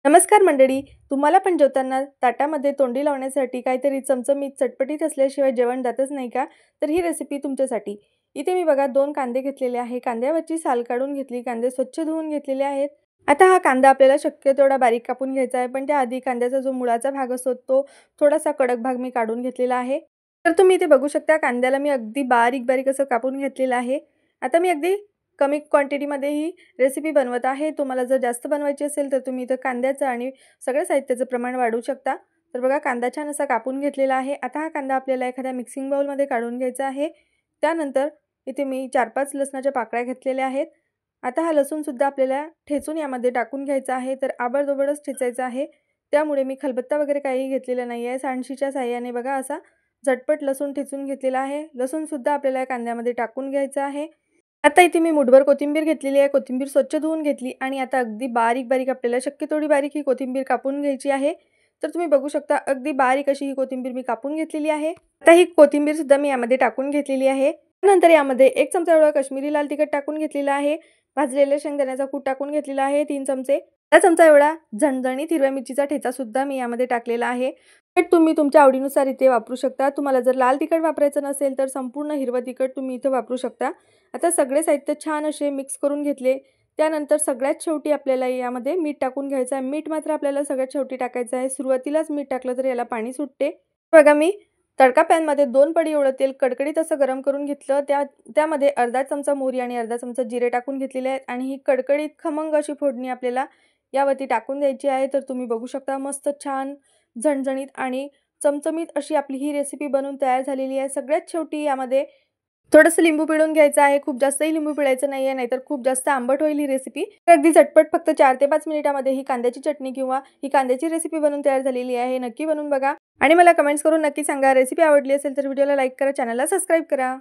नमस्कार मंडळी, तुम्हाला पण जेवताना ताटामध्ये तोंडी लावण्यासाठी काहीतरी चमचमीत चटपटीत असल्याशिवाय जेवण जातच नाही का? तर ही रेसिपी तुमच्यासाठी. इथे मी बघा 2 कांदे घेतलेले आहे. कांद्यावरची साल काढून घेतली. कांदे स्वच्छ धुवून घेतलेले आहेत. आता हा कांदा आपल्याला शक्य तेवढा बारीक कापून घ्यायचा आहे. पण त्याआधी कांद्याचा जो मुळाचा भाग असतो तो थोडासा कडक भाग मी काढून घेतलेला आहे. तर तुम्ही इथे बघू शकता कांद्याला मी अगदी बारीक असं कापून घेतलेलं आहे. आता मी अगदी कमी क्वांटिटीमध्ये ही रेसिपी बनवत आहे. तुम्हाला जर जास्त बनवायची असेल तर तुम्ही इथं कांद्याचं आणि सगळ्या साहित्याचं प्रमाण वाढवू शकता. तर बघा कांदा छान असा कापून घेतलेला आहे. आता हा कांदा आपल्याला एखाद्या मिक्सिंग बाउलमध्ये काढून घ्यायचा आहे. त्यानंतर इथे मी 4-5 लसणाच्या पाकळ्या घेतलेल्या आहेत. आता हा लसूणसुद्धा आपल्याला ठेचून यामध्ये टाकून घ्यायचा आहे. तर आबडधोबडच ठेचायचा आहे. त्यामुळे मी खलबत्ता वगैरे काही घेतलेला नाही आहे. सांडशीच्या साहाय्याने बघा असा झटपट लसूण ठेचून घेतलेला आहे. लसूणसुद्धा आपल्याला या कांद्यामध्ये टाकून घ्यायचं आहे. आता इथे मी मुठभर कोथिंबीर घेतलेली आहे. कोथिंबीर स्वच्छ धुवून घेतली आणि आता अगदी बारीक आपल्याला शक्य तेवढी बारीक ही कोथिंबीर कापून घ्यायची आहे. तर तुम्ही बघू शकता अगदी बारीक अशी ही कोथिंबीर मी कापून घेतलेली आहे. आता ही कोथिंबीर सुद्धा मी यामध्ये टाकून घेतलेली आहे. त्यानंतर यामध्ये 1 चमचा एवढा काश्मीरी लाल तिखट टाकून घेतलेला आहे. भाजलेल्या शेंगदाण्याचा कूट टाकून घेतलेला आहे 3 चमचे. अर्धा चमचा एवढा झणझणीत हिरव्या मिरचीचा ठेचा सुद्धा मी यामध्ये टाकलेला आहे. तिखट तुम्ही तुमच्या आवडीनुसार इथे वापरू शकता. तुम्हाला जर लाल तिखट वापरायचं नसेल तर संपूर्ण हिरवं तिखट तुम्ही इथे वापरू शकता. आता सगळे साहित्य छान असे मिक्स करून घेतले. त्यानंतर सगळ्यात शेवटी आपल्याला यामध्ये मीठ टाकून घ्यायचं आहे. मीठ मात्र आपल्याला सगळ्यात शेवटी टाकायचं आहे. सुरुवातीलाच मीठ टाकलं तर याला पाणी सुटते. बघा मी तडका पॅनमध्ये 2 पडी एवढं तेल कडकडीत असं गरम करून घेतलं. त्यामध्ये अर्धा चमचा मोहरी आणि अर्धा चमचा जिरे टाकून घेतलेले आहेत आणि ही कडकडीत खमंग अशी फोडणी आपल्याला यावरती टाकून द्यायची आहे. तर तुम्ही बघू शकता मस्त छान झणझणीत आणि चमचमीत अशी आपली ही रेसिपी बनवून तयार झालेली आहे. सगळ्यात शेवटी यामध्ये थोडंसं लिंबू पिळून घ्यायचं आहे. खूप जास्तही लिंबू पिळायचं नाही आहे, नाहीतर खूप जास्त आंबट होईल ही रेसिपी. अगदी झटपट फक्त 4 ते 5 मिनिटामध्ये ही कांद्याची चटणी किंवा ही कांद्याची रेसिपी बनवून तयार झालेली आहे. नक्की बनवून बघा आणि मला कमेंट्स करून नक्की सांगा. रेसिपी आवडली असेल तर व्हिडिओला लाईक करा, चॅनलला सबस्क्राईब करा.